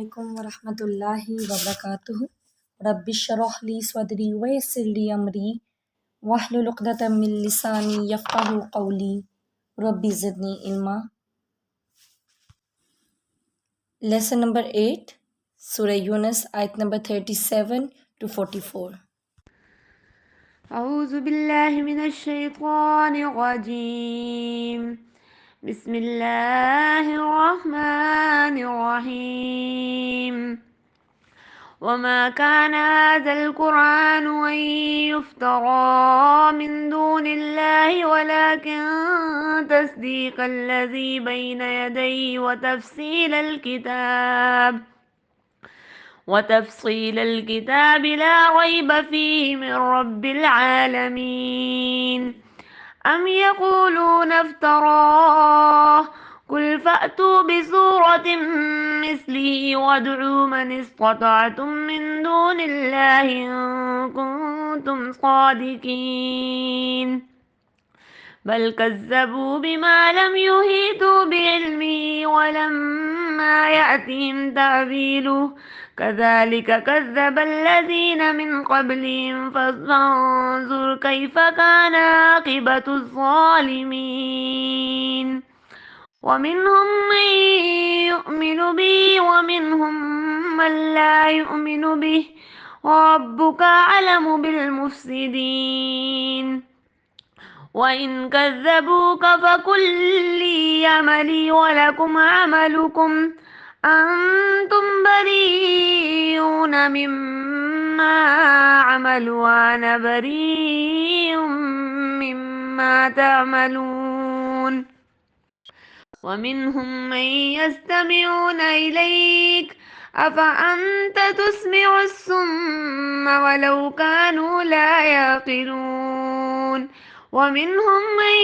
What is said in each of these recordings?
علیکم ورحمۃ اللہ وبرکاتہ۔ رب اشرح لی صدری ویسر لی امری واحلل عقدۃ من لسانی یفقہوا قولی رب زدنی علما۔ لیسن نمبر 8، سورہ یونس، آیت نمبر 37 to 44۔ اعوذ باللہ من الشیطان الرجیم، بسم اللہ الرحمن الرحیم۔ وما كان هذا القرآن أن يفترى من دون الله ولكن تصديق الذي بين يديه وتفصيل الكتاب لا ريب فيه من رب العالمين۔ أم يقولون افتراه، قل فأتوا بسورة مثله وادعوا من استطعتم من دون الله إن كنتم صادقين، بل كذبوا بما لم يحيطوا بعلمه ولما يأتهم تأويله كذلك كذب الذين من قبلهم فانظر كيف كان عاقبة الظالمين۔ ومنهم من يؤمن به ومنهم من لا يؤمن به وربك أعلم بالمفسدين۔ وإن كذبوك فقل لي عملي ولكم عملكم أنتم بريئون مما أعمل وأنا بريء مما تعملون۔ ومنهم من يستمعون إليك أفأنت تسمع الصم ولو كانوا لا يعقلون۔ ومنهم من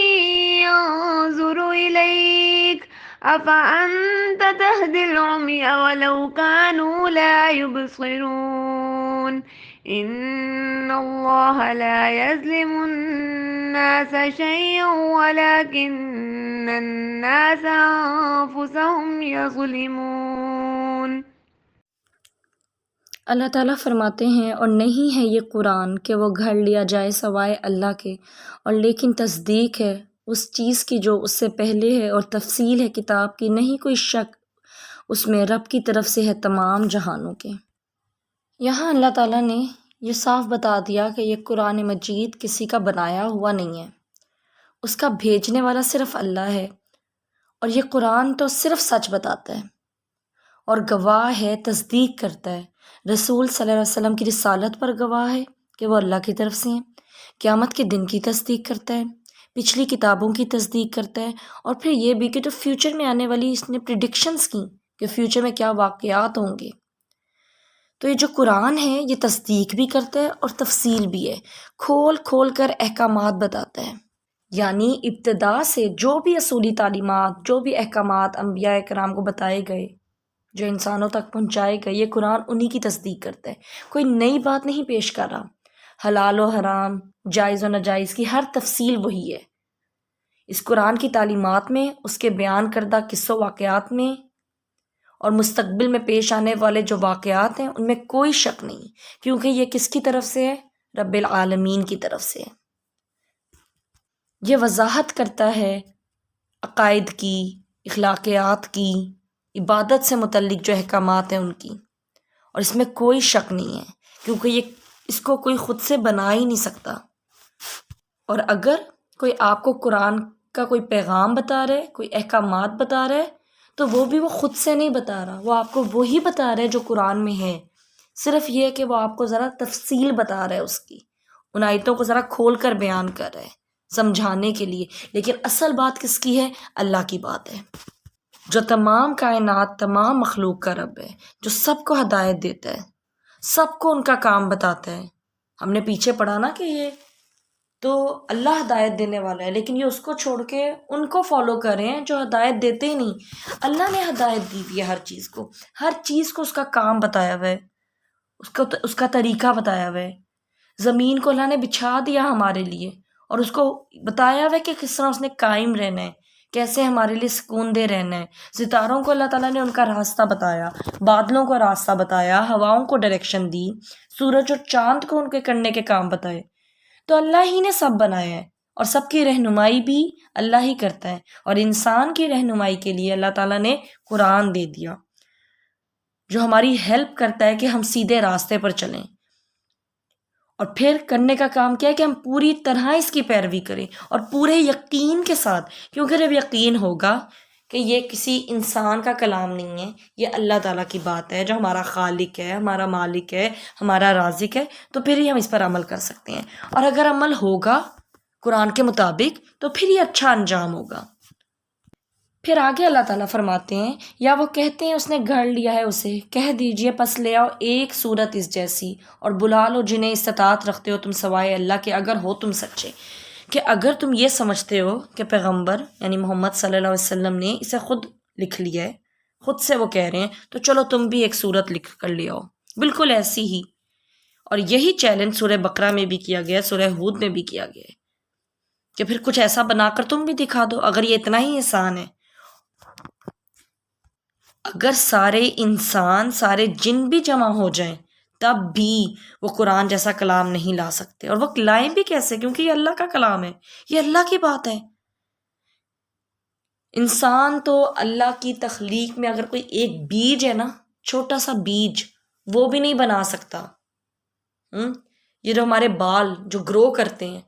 ينظر إليك أفأنت تهدي العمي ولو كانوا لا يبصرون۔ إن الله لا يظلم الناس شيئا ولكن الناس أنفسهم يظلمون۔ اللہ تعالیٰ فرماتے ہیں، اور نہیں ہے یہ قرآن کہ وہ گھڑ لیا جائے سوائے اللہ کے، اور لیکن تصدیق ہے اس چیز کی جو اس سے پہلے ہے، اور تفصیل ہے کتاب کی، نہیں کوئی شک اس میں رب کی طرف سے ہے تمام جہانوں کے۔ یہاں اللہ تعالیٰ نے یہ صاف بتا دیا کہ یہ قرآن مجید کسی کا بنایا ہوا نہیں ہے، اس کا بھیجنے والا صرف اللہ ہے، اور یہ قرآن تو صرف سچ بتاتا ہے اور گواہ ہے، تصدیق کرتا ہے، رسول صلی اللہ علیہ وسلم کی رسالت پر گواہ ہے کہ وہ اللہ کی طرف سے ہیں، قیامت کے دن کی تصدیق کرتا ہے، پچھلی کتابوں کی تصدیق کرتا ہے، اور پھر یہ بھی کہ جو فیوچر میں آنے والی اس نے پریڈکشنز کی کہ فیوچر میں کیا واقعات ہوں گے۔ تو یہ جو قرآن ہے یہ تصدیق بھی کرتا ہے اور تفصیل بھی ہے، کھول کھول کر احکامات بتاتا ہے، یعنی ابتدا سے جو بھی اصولی تعلیمات، جو بھی احکامات انبیاء کرام کو بتائے گئے، جو انسانوں تک پہنچائے گئے، یہ قرآن انہی کی تصدیق کرتا ہے، کوئی نئی بات نہیں پیش کر رہا۔ حلال و حرام، جائز و ناجائز کی ہر تفصیل وہی ہے اس قرآن کی تعلیمات میں، اس کے بیان کردہ قصوں واقعات میں، اور مستقبل میں پیش آنے والے جو واقعات ہیں ان میں کوئی شک نہیں، کیونکہ یہ کس کی طرف سے ہے؟ رب العالمین کی طرف سے ہے۔ یہ وضاحت کرتا ہے عقائد کی، اخلاقیات کی، عبادت سے متعلق جو احکامات ہیں ان کی، اور اس میں کوئی شک نہیں ہے، کیونکہ یہ اس کو کوئی خود سے بنا ہی نہیں سکتا۔ اور اگر کوئی آپ کو قرآن کا کوئی پیغام بتا رہے، کوئی احکامات بتا رہے، تو وہ بھی وہ خود سے نہیں بتا رہا، وہ آپ کو وہی بتا رہے جو قرآن میں ہے، صرف یہ کہ وہ آپ کو ذرا تفصیل بتا رہے اس کی، ان آیتوں کو ذرا کھول کر بیان کر رہے سمجھانے کے لیے، لیکن اصل بات کس کی ہے؟ اللہ کی بات ہے، جو تمام کائنات، تمام مخلوق کا رب ہے، جو سب کو ہدایت دیتا ہے، سب کو ان کا کام بتاتا ہے۔ ہم نے پیچھے پڑھا نا کہ یہ تو اللہ ہدایت دینے والا ہے، لیکن یہ اس کو چھوڑ کے ان کو فالو کر رہے ہیں جو ہدایت دیتے ہی نہیں۔ اللہ نے ہدایت دی ہے ہر چیز کو، ہر چیز کو اس کا کام بتایا ہوا ہے، اس کا طریقہ بتایا ہوا ہے۔ زمین کو اللہ نے بچھا دیا ہمارے لیے، اور اس کو بتایا ہوا ہے کہ کس طرح اس نے قائم رہنا ہے، کیسے ہمارے لیے سکون دے رہنا ہے. ستاروں کو اللہ تعالیٰ نے ان کا راستہ بتایا، بادلوں کو راستہ بتایا، ہواؤں کو ڈائریکشن دی، سورج اور چاند کو ان کے کرنے کے کام بتائے. تو اللہ ہی نے سب بنایا ہے اور سب کی رہنمائی بھی اللہ ہی کرتا ہے. اور انسان کی رہنمائی کے لیے اللہ تعالیٰ نے قرآن دے دیا جو ہماری ہیلپ کرتا ہے کہ ہم سیدھے راستے پر چلیں. اور پھر کرنے کا کام کیا ہے کہ ہم پوری طرح اس کی پیروی کریں اور پورے یقین کے ساتھ، کیونکہ جب یقین ہوگا کہ یہ کسی انسان کا کلام نہیں ہے، یہ اللہ تعالیٰ کی بات ہے جو ہمارا خالق ہے، ہمارا مالک ہے، ہمارا رازق ہے، تو پھر ہی ہم اس پر عمل کر سکتے ہیں. اور اگر عمل ہوگا قرآن کے مطابق تو پھر یہ اچھا انجام ہوگا. پھر آگے اللہ تعالیٰ فرماتے ہیں، یا وہ کہتے ہیں اس نے گھڑ لیا ہے اسے، کہہ دیجئے پس لے آؤ ایک صورت اس جیسی اور بلا لو جنہیں استطاعت رکھتے ہو تم سوائے اللہ کے، اگر ہو تم سچے. کہ اگر تم یہ سمجھتے ہو کہ پیغمبر یعنی محمد صلی اللہ علیہ وسلم نے اسے خود لکھ لیا ہے، خود سے وہ کہہ رہے ہیں، تو چلو تم بھی ایک صورت لکھ کر لے آؤ بالکل ایسی ہی. اور یہی چیلنج سورہ بقرہ میں بھی کیا گیا، سورہ ہود میں بھی کیا گیا ہے کہ پھر کچھ ایسا بنا کر تم بھی دکھا دو اگر یہ اتنا ہی آسان ہے. اگر سارے انسان، سارے جن بھی جمع ہو جائیں تب بھی وہ قرآن جیسا کلام نہیں لا سکتے. اور وہ لائیں بھی کیسے؟ کیونکہ یہ اللہ کا کلام ہے، یہ اللہ کی بات ہے. انسان تو اللہ کی تخلیق میں اگر کوئی ایک بیج ہے نا، چھوٹا سا بیج، وہ بھی نہیں بنا سکتا. یہ جو ہمارے بال جو گرو کرتے ہیں،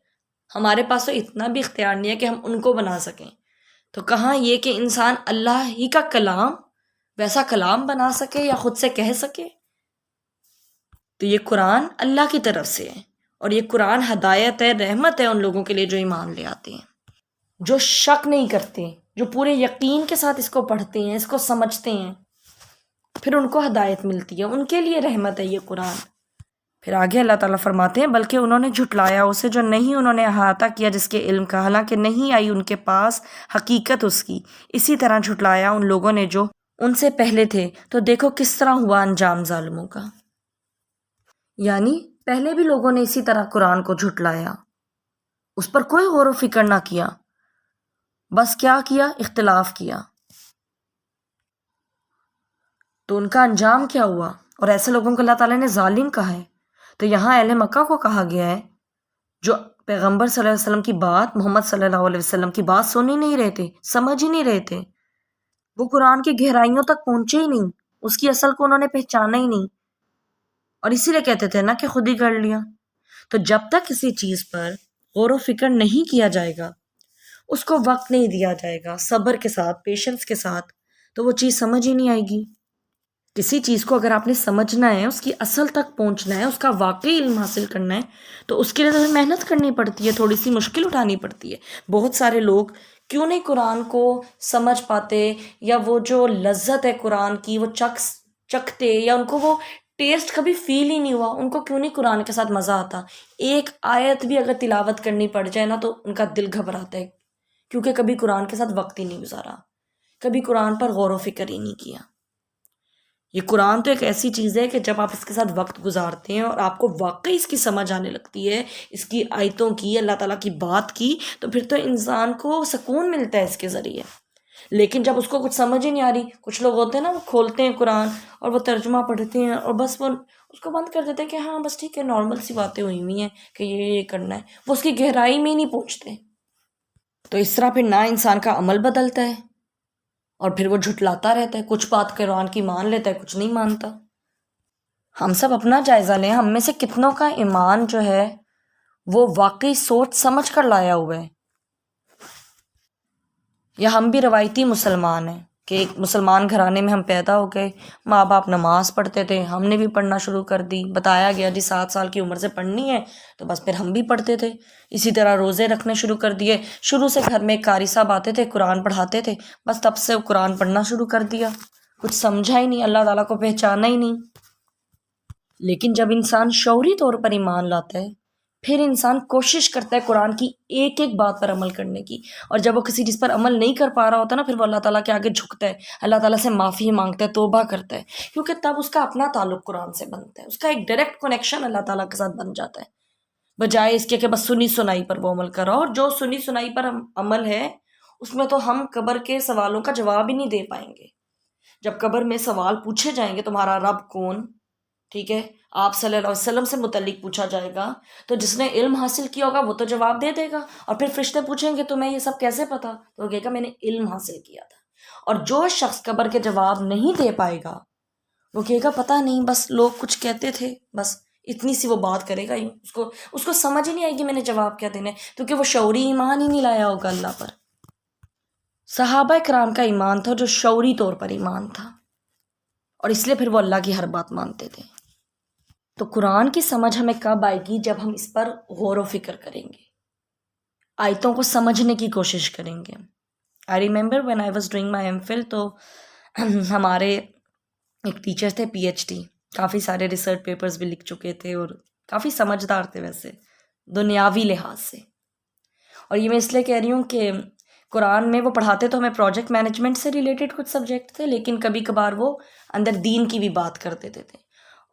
ہمارے پاس تو اتنا بھی اختیار نہیں ہے کہ ہم ان کو بنا سکیں. تو کہاں یہ کہ انسان اللہ ہی کا کلام ویسا کلام بنا سکے یا خود سے کہہ سکے. تو یہ قرآن اللہ کی طرف سے ہے اور یہ قرآن ہدایت ہے، رحمت ہے ان لوگوں کے لیے جو ایمان لے آتے ہیں، جو شک نہیں کرتے، جو پورے یقین کے ساتھ اس کو پڑھتے ہیں، اس کو سمجھتے ہیں، پھر ان کو ہدایت ملتی ہے، ان کے لیے رحمت ہے یہ قرآن. پھر آگے اللہ تعالیٰ فرماتے ہیں، بلکہ انہوں نے جھٹلایا اسے جو نہیں انہوں نے احاطہ کیا جس کے علم کا، حالانکہ نہیں آئی ان کے پاس حقیقت اس کی. اسی طرح جھٹلایا ان لوگوں نے جو ان سے پہلے تھے، تو دیکھو کس طرح ہوا انجام ظالموں کا. یعنی پہلے بھی لوگوں نے اسی طرح قرآن کو جھٹلایا، اس پر کوئی غور و فکر نہ کیا، بس کیا کیا؟ اختلاف کیا. تو ان کا انجام کیا ہوا؟ اور ایسے لوگوں کو اللہ تعالیٰ نے ظالم کہا ہے. تو یہاں اہل مکہ کو کہا گیا ہے جو پیغمبر صلی اللہ علیہ وسلم کی بات، محمد صلی اللہ علیہ وسلم کی بات سن ہی نہیں رہے تھے، سمجھ ہی نہیں رہے تھے، وہ قرآن کی گہرائیوں تک پہنچے ہی نہیں، اس کی اصل کو انہوں نے پہچانا ہی نہیں، اور اسی لیے کہتے تھے نا کہ خود ہی کر لیا. تو جب تک کسی چیز پر غور و فکر نہیں کیا جائے گا، اس کو وقت نہیں دیا جائے گا صبر کے ساتھ، پیشنس کے ساتھ، تو وہ چیز سمجھ ہی نہیں آئے گی. کسی چیز کو اگر آپ نے سمجھنا ہے، اس کی اصل تک پہنچنا ہے، اس کا واقعی علم حاصل کرنا ہے، تو اس کے لیے تو محنت کرنی پڑتی ہے، تھوڑی سی مشکل اٹھانی پڑتی ہے. بہت سارے لوگ کیوں نہیں قرآن کو سمجھ پاتے، یا وہ جو لذت ہے قرآن کی وہ چکھتے، یا ان کو وہ ٹیسٹ کبھی فیل ہی نہیں ہوا، ان کو کیوں نہیں قرآن کے ساتھ مزہ آتا. ایک آیت بھی اگر تلاوت کرنی پڑ جائے نا تو ان کا دل گھبراتا ہے، کیونکہ کبھی قرآن کے ساتھ وقت ہی نہیں گزارا، کبھی قرآن پر غور و فکر ہی نہیں کیا. یہ قرآن تو ایک ایسی چیز ہے کہ جب آپ اس کے ساتھ وقت گزارتے ہیں اور آپ کو واقعی اس کی سمجھ آنے لگتی ہے، اس کی آیتوں کی، اللہ تعالیٰ کی بات کی، تو پھر تو انسان کو سکون ملتا ہے اس کے ذریعے. لیکن جب اس کو کچھ سمجھ ہی نہیں آ رہی، کچھ لوگ ہوتے ہیں نا، وہ کھولتے ہیں قرآن اور وہ ترجمہ پڑھتے ہیں اور بس وہ اس کو بند کر دیتے ہیں کہ ہاں بس ٹھیک ہے، نارمل سی باتیں ہوئی ہوئی ہیں کہ یہ کرنا ہے، وہ اس کی گہرائی میں ہی نہیں پہنچتے. تو اس طرح پھر نہ انسان کا عمل بدلتا ہے اور پھر وہ جھٹلاتا رہتا ہے، کچھ بات قرآن کی مان لیتا ہے، کچھ نہیں مانتا. ہم سب اپنا جائزہ لیں، ہم میں سے کتنوں کا ایمان جو ہے وہ واقعی سوچ سمجھ کر لایا ہوا ہے، یا ہم بھی روایتی مسلمان ہیں کہ ایک مسلمان گھرانے میں ہم پیدا ہو گئے، ماں باپ نماز پڑھتے تھے، ہم نے بھی پڑھنا شروع کر دی، بتایا گیا جی 7 سال کی عمر سے پڑھنی ہے، تو بس پھر ہم بھی پڑھتے تھے. اسی طرح روزے رکھنے شروع کر دیے، شروع سے گھر میں ایک قاری صاحب آتے تھے، قرآن پڑھاتے تھے، بس تب سے قرآن پڑھنا شروع کر دیا، کچھ سمجھا ہی نہیں، اللہ تعالیٰ کو پہچانا ہی نہیں. لیکن جب انسان شعوری طور پر ایمان لاتا ہے، پھر انسان کوشش کرتا ہے قرآن کی ایک ایک بات پر عمل کرنے کی، اور جب وہ کسی چیز پر عمل نہیں کر پا رہا ہوتا نا، پھر وہ اللہ تعالیٰ کے آگے جھکتا ہے، اللہ تعالیٰ سے معافی مانگتا ہے، توبہ کرتا ہے، کیونکہ تب اس کا اپنا تعلق قرآن سے بنتا ہے، اس کا ایک ڈائریکٹ کنیکشن اللہ تعالیٰ کے ساتھ بن جاتا ہے، بجائے اس کے کہ بس سنی سنائی پر وہ عمل کر رہا ہو. اور جو سنی سنائی پر عمل ہے اس میں تو ہم قبر کے سوالوں کا جواب ہی نہیں دے پائیں گے. جب قبر میں سوال پوچھے جائیں گے تمہارا رب کون، ٹھیک ہے، آپ صلی اللہ علیہ وسلم سے متعلق پوچھا جائے گا، تو جس نے علم حاصل کیا ہوگا وہ تو جواب دے دے گا. اور پھر فرشتے پوچھیں گے تمہیں یہ سب کیسے پتا، تو وہ کہے گا میں نے علم حاصل کیا تھا. اور جو شخص قبر کے جواب نہیں دے پائے گا وہ کہے گا پتہ نہیں، بس لوگ کچھ کہتے تھے، بس اتنی سی وہ بات کرے گا. اس کو سمجھ ہی نہیں آئے گی میں نے جواب کیا دینا ہے، کیونکہ وہ شعوری ایمان ہی نہیں لایا ہوگا اللہ پر. صحابہ کرام کا ایمان تھا جو شعوری طور پر ایمان تھا، اور اس لیے پھر وہ اللہ کی ہر بات مانتے تھے. تو قرآن کی سمجھ ہمیں کب آئے گی؟ جب ہم اس پر غور و فکر کریں گے، آیتوں کو سمجھنے کی کوشش کریں گے. I remember when I was doing my MPhil, تو ہمارے ایک ٹیچر تھے پی ایچ ڈی، کافی سارے ریسرچ پیپرز بھی لکھ چکے تھے اور کافی سمجھدار تھے ویسے دنیاوی لحاظ سے. اور یہ میں اس لیے کہہ رہی ہوں کہ قرآن میں وہ پڑھاتے تو ہمیں پروجیکٹ مینجمنٹ سے ریلیٹڈ کچھ سبجیکٹ تھے، لیکن کبھی کبھار وہ اندر دین کی بھی بات کر دیتے تھے،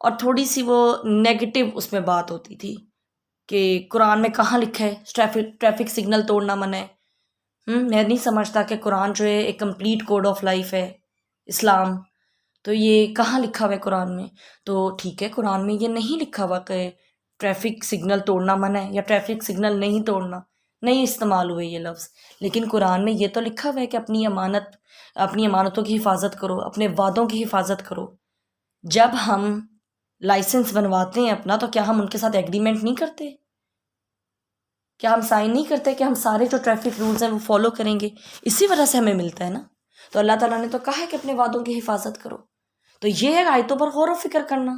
اور تھوڑی سی وہ نیگیٹو اس میں بات ہوتی تھی کہ قرآن میں کہاں لکھا ہے ٹریفک سگنل توڑنا منع ہے. میں نہیں سمجھتا کہ قرآن جو ہے ایک کمپلیٹ کوڈ آف لائف ہے اسلام، تو یہ کہاں لکھا ہوا ہے قرآن میں؟ تو ٹھیک ہے، قرآن میں یہ نہیں لکھا ہوا کہ ٹریفک سگنل توڑنا منع ہے یا ٹریفک سگنل نہیں توڑنا، نہیں استعمال ہوئے یہ لفظ، لیکن قرآن میں یہ تو لکھا ہوا ہے کہ اپنی امانتوں کی حفاظت کرو، اپنے وعدوں کی حفاظت کرو. جب ہم لائسنس بنواتے ہیں اپنا، تو کیا ہم ان کے ساتھ ایگریمنٹ نہیں کرتے؟ کیا ہم سائن نہیں کرتے کہ ہم سارے جو ٹریفک رولز ہیں وہ فالو کریں گے؟ اسی وجہ سے ہمیں ملتا ہے نا. تو اللہ تعالیٰ نے تو کہا ہے کہ اپنے وعدوں کی حفاظت کرو. تو یہ ہے آیتوں پر غور و فکر کرنا.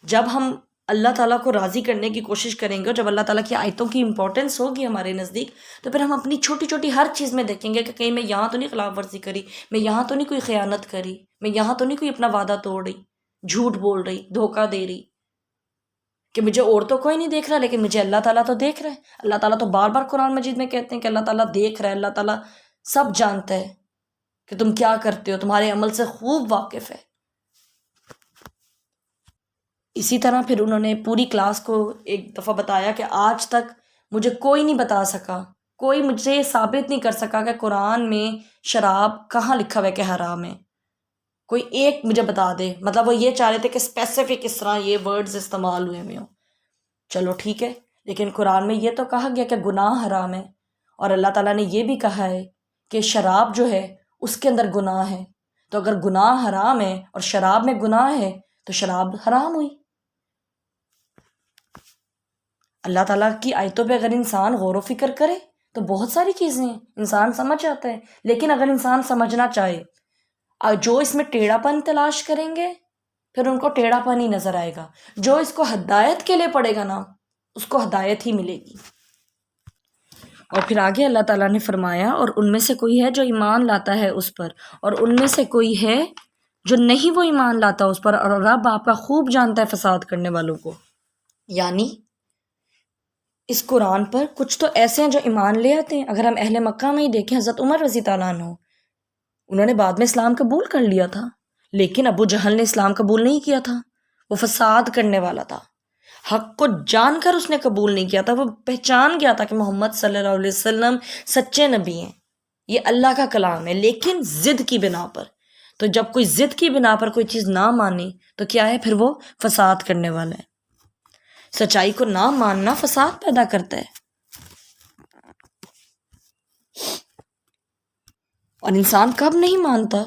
جب ہم اللہ تعالیٰ کو راضی کرنے کی کوشش کریں گے اور جب اللہ تعالیٰ کی آیتوں کی امپورٹنس ہوگی ہمارے نزدیک، تو پھر ہم اپنی چھوٹی چھوٹی ہر چیز میں دیکھیں گے کہ کہیں میں یہاں تو نہیں خلاف ورزی کری، میں یہاں تو نہیں کوئی خیانت کری، میں یہاں تو نہیں کوئی اپنا وعدہ توڑ رہی، جھوٹ بول رہی، دھوکہ دے رہی، کہ مجھے اور تو کوئی نہیں دیکھ رہا لیکن مجھے اللہ تعالیٰ تو دیکھ رہا ہے. اللہ تعالیٰ تو بار بار قرآن مجید میں کہتے ہیں کہ اللہ تعالیٰ دیکھ رہا ہے، اللہ تعالیٰ سب جانتا ہے کہ تم کیا کرتے ہو، تمہارے عمل سے خوب واقف ہے. اسی طرح پھر انہوں نے پوری کلاس کو ایک دفعہ بتایا کہ آج تک مجھے کوئی نہیں بتا سکا، کوئی مجھے ثابت نہیں کر سکا کہ قرآن میں شراب کہاں لکھا ہوا ہے کہ حرام ہے. کوئی ایک مجھے بتا دے. مطلب وہ یہ چاہ رہے تھے کہ اسپیسیفک اس طرح یہ ورڈز استعمال ہوئے ہوئے ہوں. چلو ٹھیک ہے، لیکن قرآن میں یہ تو کہا گیا کہ گناہ حرام ہے، اور اللہ تعالیٰ نے یہ بھی کہا ہے کہ شراب جو ہے اس کے اندر گناہ ہے. تو اگر گناہ حرام ہے اور شراب میں گناہ ہے تو شراب حرام ہوئی. اللہ تعالیٰ کی آیتوں پہ اگر انسان غور و فکر کرے تو بہت ساری چیزیں ہیں انسان سمجھ جاتا ہے. لیکن اگر انسان سمجھنا چاہے، جو اس میں ٹیڑھا پن تلاش کریں گے پھر ان کو ٹیڑھا پن ہی نظر آئے گا. جو اس کو ہدایت کے لیے پڑے گا نا، اس کو ہدایت ہی ملے گی. اور پھر آگے اللہ تعالیٰ نے فرمایا، اور ان میں سے کوئی ہے جو ایمان لاتا ہے اس پر، اور ان میں سے کوئی ہے جو نہیں وہ ایمان لاتا اس پر، اور رب آپ کا خوب جانتا ہے فساد کرنے والوں کو. یعنی اس قرآن پر کچھ تو ایسے ہیں جو ایمان لے آتے ہیں. اگر ہم اہل مکہ میں ہی دیکھیں، حضرت عمر رضی تعالیٰ عنہ، انہوں نے بعد میں اسلام قبول کر لیا تھا، لیکن ابو جہل نے اسلام قبول نہیں کیا تھا. وہ فساد کرنے والا تھا، حق کو جان کر اس نے قبول نہیں کیا تھا. وہ پہچان گیا تھا کہ محمد صلی اللہ علیہ وسلم سچے نبی ہیں، یہ اللہ کا کلام ہے، لیکن ضد کی بنا پر. تو جب کوئی ضد کی بنا پر کوئی چیز نہ مانے تو کیا ہے؟ پھر وہ فساد کرنے والا ہے. سچائی کو نہ ماننا فساد پیدا کرتا ہے. اور انسان کب نہیں مانتا؟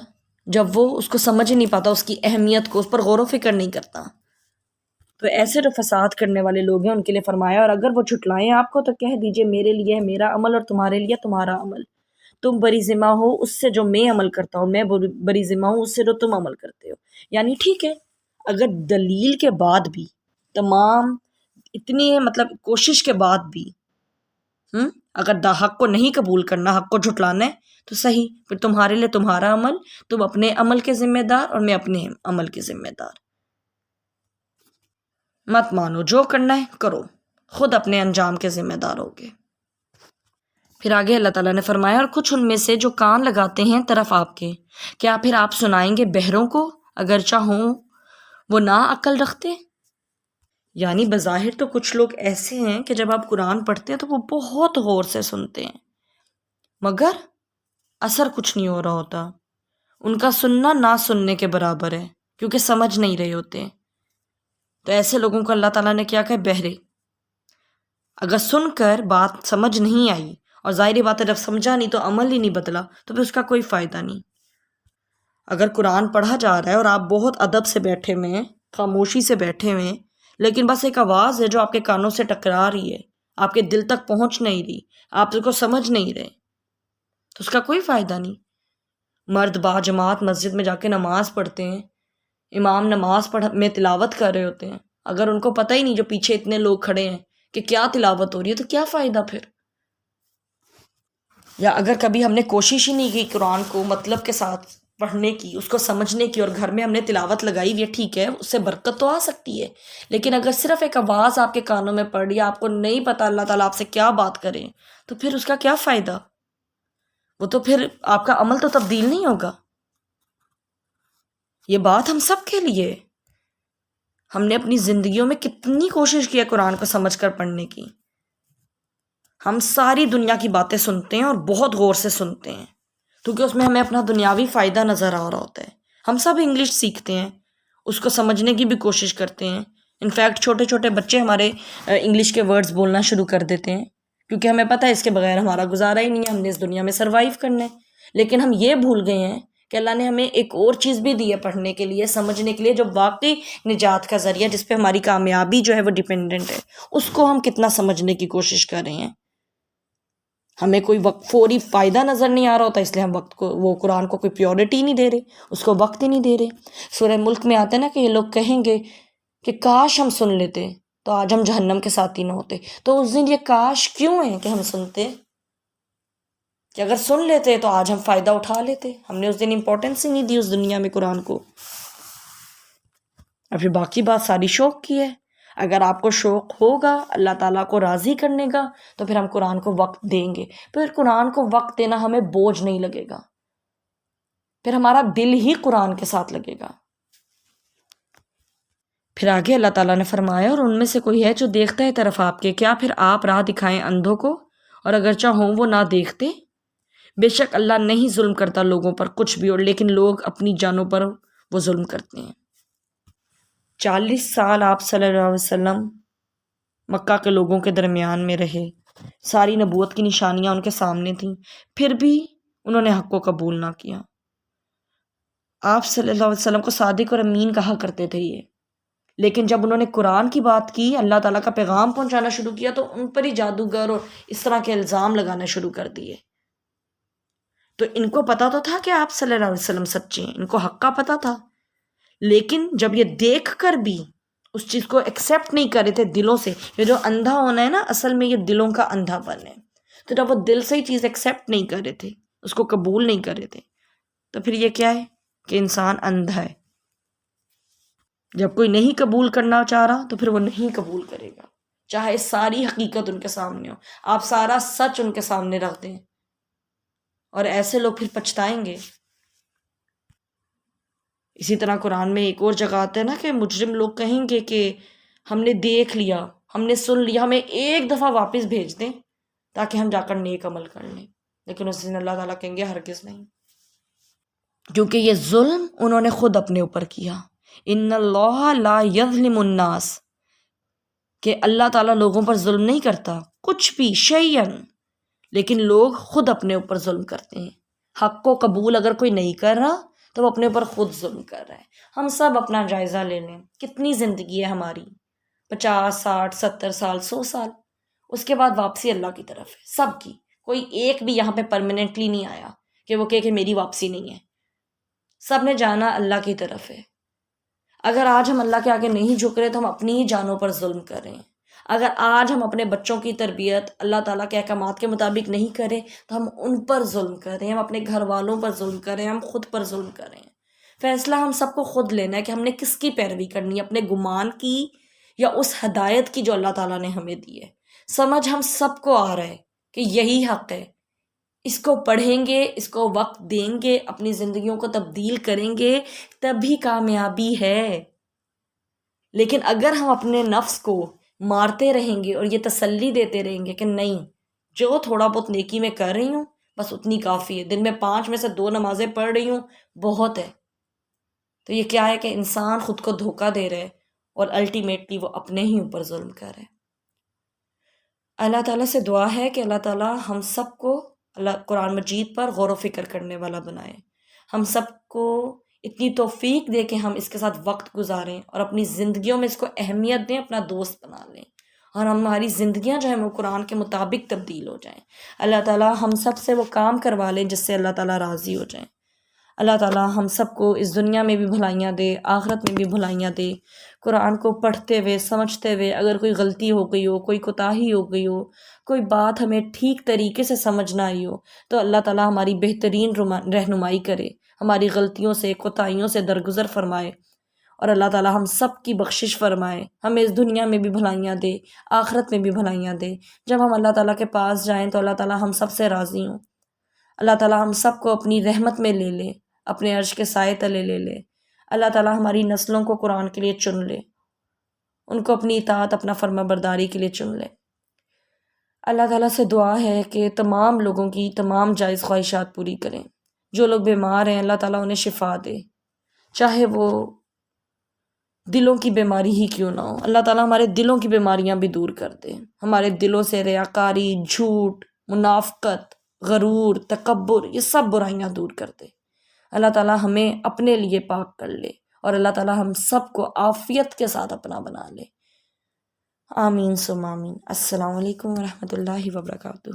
جب وہ اس کو سمجھ نہیں پاتا، اس کی اہمیت کو، اس پر غور و فکر نہیں کرتا. تو ایسے جو فساد کرنے والے لوگ ہیں ان کے لیے فرمایا، اور اگر وہ جھٹلائیں آپ کو تو کہہ دیجئے میرے لیے ہے میرا عمل اور تمہارے لیے تمہارا عمل. تم بری ذمہ ہو اس سے جو میں عمل کرتا ہوں، میں بری ذمہ ہوں اس سے جو تم عمل کرتے ہو. یعنی ٹھیک ہے، اگر دلیل کے بعد بھی، تمام اتنی کوشش کے بعد بھی اگر حق کو نہیں قبول کرنا، حق کو جھٹلانا ہے، تو صحیح، پھر تمہارے لیے تمہارا عمل، تم اپنے عمل کے ذمہ دار اور میں اپنے عمل کے ذمہ دار. مت مانو، جو کرنا ہے کرو، خود اپنے انجام کے ذمہ دار ہوگے. پھر آگے اللہ تعالیٰ نے فرمایا، اور کچھ ان میں سے جو کان لگاتے ہیں طرف آپ کے، کیا پھر آپ سنائیں گے بہروں کو اگرچہ ہوں وہ نا عقل رکھتے؟ یعنی بظاہر تو کچھ لوگ ایسے ہیں کہ جب آپ قرآن پڑھتے ہیں تو وہ بہت غور سے سنتے ہیں، مگر اثر کچھ نہیں ہو رہا ہوتا. ان کا سننا نہ سننے کے برابر ہے، کیونکہ سمجھ نہیں رہے ہوتے ہیں. تو ایسے لوگوں کو اللہ تعالیٰ نے کیا کہا؟ بہرے. اگر سن کر بات سمجھ نہیں آئی، اور ظاہری بات ہے جب سمجھا نہیں تو عمل ہی نہیں بدلا، تو پھر اس کا کوئی فائدہ نہیں. اگر قرآن پڑھا جا رہا ہے اور آپ بہت ادب سے بیٹھے ہوئے ہیں، خاموشی سے بیٹھے ہوئے ہیں، لیکن بس ایک آواز ہے جو آپ کے کانوں سے ٹکرا رہی ہے، آپ کے دل تک پہنچ نہیں رہی، آپ اس کو سمجھ نہیں رہے، تو اس کا کوئی فائدہ نہیں. مرد با جماعت مسجد میں جا کے نماز پڑھتے ہیں، امام نماز میں تلاوت کر رہے ہوتے ہیں، اگر ان کو پتہ ہی نہیں جو پیچھے اتنے لوگ کھڑے ہیں کہ کیا تلاوت ہو رہی ہے، تو کیا فائدہ پھر؟ یا اگر کبھی ہم نے کوشش ہی نہیں کی قرآن کو مطلب کے ساتھ پڑھنے کی، اس کو سمجھنے کی، اور گھر میں ہم نے تلاوت لگائی ہوئی ہے، ٹھیک ہے، اس سے برکت تو آ سکتی ہے، لیکن اگر صرف ایک آواز آپ کے کانوں میں پڑ رہی ہے، آپ کو نہیں پتا اللہ تعالیٰ آپ سے کیا بات کریں، تو پھر اس کا کیا فائدہ؟ وہ تو پھر آپ کا عمل تو تبدیل نہیں ہوگا. یہ بات ہم سب کے لیے. ہم نے اپنی زندگیوں میں کتنی کوشش کی ہے قرآن کو سمجھ کر پڑھنے کی. ہم ساری دنیا کی باتیں سنتے ہیں اور بہت غور سے سنتے ہیں، کیونکہ اس میں ہمیں اپنا دنیاوی فائدہ نظر آ رہا ہوتا ہے. ہم سب انگلش سیکھتے ہیں، اس کو سمجھنے کی بھی کوشش کرتے ہیں. انفیکٹ چھوٹے چھوٹے بچے ہمارے انگلش کے ورڈز بولنا شروع کر دیتے ہیں، کیونکہ ہمیں پتہ ہے اس کے بغیر ہمارا گزارا ہی نہیں ہے، ہم نے اس دنیا میں سروائیو کرنا ہے. لیکن ہم یہ بھول گئے ہیں کہ اللہ نے ہمیں ایک اور چیز بھی دی ہے پڑھنے کے لیے، سمجھنے کے لیے، جو واقعی نجات کا ذریعہ، جس پہ ہماری کامیابی جو ہے وہ ڈیپینڈنٹ ہے. اس کو ہم کتنا سمجھنے کی کوشش کر رہے ہیں. ہمیں کوئی وقت فوری فائدہ نظر نہیں آ رہا ہوتا، اس لیے ہم وقت کو، وہ قرآن کو کوئی پیورٹی نہیں دے رہے، اس کو وقت ہی نہیں دے رہے. سورہ ملک میں آتا ہے نا کہ یہ لوگ کہیں گے کہ کاش ہم سن لیتے تو آج ہم جہنم کے ساتھی نہ ہوتے. تو اس دن یہ کاش کیوں ہے کہ ہم سنتے؟ کہ اگر سن لیتے تو آج ہم فائدہ اٹھا لیتے. ہم نے اس دن امپورٹنس ہی نہیں دی اس دنیا میں قرآن کو. اور پھر باقی بات ساری شوق کی ہے. اگر آپ کو شوق ہوگا اللہ تعالیٰ کو راضی کرنے کا، تو پھر ہم قرآن کو وقت دیں گے. پھر قرآن کو وقت دینا ہمیں بوجھ نہیں لگے گا، پھر ہمارا دل ہی قرآن کے ساتھ لگے گا. پھر آگے اللہ تعالیٰ نے فرمایا، اور ان میں سے کوئی ہے جو دیکھتا ہے طرف آپ کے، کیا پھر آپ راہ دکھائیں اندھوں کو، اور اگرچہ ہوں وہ نہ دیکھتے؟ بے شک اللہ نہیں ظلم کرتا لوگوں پر کچھ بھی، اور لیکن لوگ اپنی جانوں پر وہ ظلم کرتے ہیں. 40 سال آپ صلی اللہ علیہ وسلم مکہ کے لوگوں کے درمیان میں رہے، ساری نبوت کی نشانیاں ان کے سامنے تھیں، پھر بھی انہوں نے حق کو قبول نہ کیا. آپ صلی اللہ علیہ وسلم کو صادق اور امین کہا کرتے تھے یہ، لیکن جب انہوں نے قرآن کی بات کی، اللہ تعالیٰ کا پیغام پہنچانا شروع کیا، تو ان پر ہی جادوگر اور اس طرح کے الزام لگانا شروع کر دیے. تو ان کو پتا تو تھا کہ آپ صلی اللہ علیہ وسلم سچے ہیں، ان کو حق کا پتا تھا، لیکن جب یہ دیکھ کر بھی اس چیز کو ایکسیپٹ نہیں کر رہے تھے دلوں سے. یہ جو اندھا ہونا ہے نا، اصل میں یہ دلوں کا اندھا پن ہے. تو جب وہ دل سے ہی چیز ایکسیپٹ نہیں کر رہے تھے، اس کو قبول نہیں کر رہے تھے، تو پھر یہ کیا ہے کہ انسان اندھا ہے. جب کوئی نہیں قبول کرنا چاہ رہا تو پھر وہ نہیں قبول کرے گا، چاہے ساری حقیقت ان کے سامنے ہو، آپ سارا سچ ان کے سامنے رکھ دیں، اور ایسے لوگ پھر پچھتائیں گے. اسی طرح قرآن میں ایک اور جگہ آتا ہے نا کہ مجرم لوگ کہیں گے کہ ہم نے دیکھ لیا، ہم نے سن لیا، ہمیں ایک دفعہ واپس بھیج دیں تاکہ ہم جا کر نیک عمل کر لیں. لیکن اس دن اللہ تعالیٰ کہیں گے ہرگز نہیں، کیونکہ یہ ظلم انہوں نے خود اپنے اوپر کیا. ان اللہ لا یظلم الناس، کہ اللہ تعالیٰ لوگوں پر ظلم نہیں کرتا کچھ بھی شیئن، لیکن لوگ خود اپنے اوپر ظلم کرتے ہیں. حق کو قبول اگر کوئی نہیں کر رہا تو وہ اپنے اوپر خود ظلم کر رہا ہے. ہم سب اپنا جائزہ لے لیں، کتنی زندگی ہے ہماری، 50 60 70 سال 100 سال، اس کے بعد واپسی اللہ کی طرف ہے سب کی. کوئی ایک بھی یہاں پہ پرماننٹلی نہیں آیا کہ وہ کہے کہ میری واپسی نہیں ہے. سب نے جانا اللہ کی طرف ہے. اگر آج ہم اللہ کے آگے نہیں جھک رہے تو ہم اپنی ہی جانوں پر ظلم کر رہے ہیں. اگر آج ہم اپنے بچوں کی تربیت اللہ تعالیٰ کے احکامات کے مطابق نہیں کریں تو ہم ان پر ظلم کر رہے ہیں، ہم اپنے گھر والوں پر ظلم کر رہے ہیں، ہم خود پر ظلم کر رہے ہیں. فیصلہ ہم سب کو خود لینا ہے کہ ہم نے کس کی پیروی کرنی ہے، اپنے گمان کی یا اس ہدایت کی جو اللہ تعالیٰ نے ہمیں دی ہے. سمجھ ہم سب کو آ رہا ہے کہ یہی حق ہے، اس کو پڑھیں گے، اس کو وقت دیں گے، اپنی زندگیوں کو تبدیل کریں گے، تبھی کامیابی ہے. لیکن اگر ہم اپنے نفس کو مارتے رہیں گے اور یہ تسلی دیتے رہیں گے کہ نہیں، جو تھوڑا بہت نیکی میں کر رہی ہوں بس اتنی کافی ہے، دن میں 5 میں سے 2 نمازیں پڑھ رہی ہوں بہت ہے۔ تو یہ کیا ہے کہ انسان خود کو دھوکہ دے رہے اور الٹیمیٹلی وہ اپنے ہی اوپر ظلم کر رہے۔ اللہ تعالیٰ سے دعا ہے کہ اللہ تعالیٰ ہم سب کو اللہ قرآن مجید پر غور و فکر کرنے والا بنائے، ہم سب کو اتنی توفیق دے کہ ہم اس کے ساتھ وقت گزاریں اور اپنی زندگیوں میں اس کو اہمیت دیں، اپنا دوست بنا لیں، اور ہماری زندگیاں جو ہیں وہ قرآن کے مطابق تبدیل ہو جائیں۔ اللہ تعالیٰ ہم سب سے وہ کام کروا لیں جس سے اللہ تعالیٰ راضی ہو جائیں۔ اللہ تعالیٰ ہم سب کو اس دنیا میں بھی بھلائیاں دے، آخرت میں بھی بھلائیاں دے۔ قرآن کو پڑھتے ہوئے سمجھتے ہوئے اگر کوئی غلطی ہو گئی ہو، کوئی کوتاہی ہو گئی ہو، کوئی بات ہمیں ٹھیک طریقے سے سمجھ نہ آئی ہو، تو اللہ تعالیٰ ہماری بہترین رہنمائی کرے، ہماری غلطیوں سے کوتاہیوں سے درگزر فرمائے، اور اللہ تعالیٰ ہم سب کی بخشش فرمائے، ہمیں اس دنیا میں بھی بھلائیاں دے، آخرت میں بھی بھلائیاں دے۔ جب ہم اللہ تعالیٰ کے پاس جائیں تو اللہ تعالیٰ ہم سب سے راضی ہوں، اللہ تعالیٰ ہم سب کو اپنی رحمت میں لے لے، اپنے عرش کے سائے تلے لے لے۔ اللہ تعالیٰ ہماری نسلوں کو قرآن کے لیے چن لے، ان کو اپنی اطاعت، اپنا فرما برداری کے لیے چن لے۔ اللہ تعالیٰ سے دعا ہے کہ تمام لوگوں کی تمام جائز خواہشات پوری کریں۔ جو لوگ بیمار ہیں اللہ تعالیٰ انہیں شفا دے، چاہے وہ دلوں کی بیماری ہی کیوں نہ ہو، اللہ تعالیٰ ہمارے دلوں کی بیماریاں بھی دور کر دے، ہمارے دلوں سے ریاکاری، جھوٹ، منافقت، غرور، تکبر، یہ سب برائیاں دور کر دے۔ اللہ تعالیٰ ہمیں اپنے لیے پاک کر لے، اور اللہ تعالیٰ ہم سب کو عافیت کے ساتھ اپنا بنا لے۔ آمین ثم آمین۔ السلام علیکم ورحمۃ اللہ وبرکاتہ۔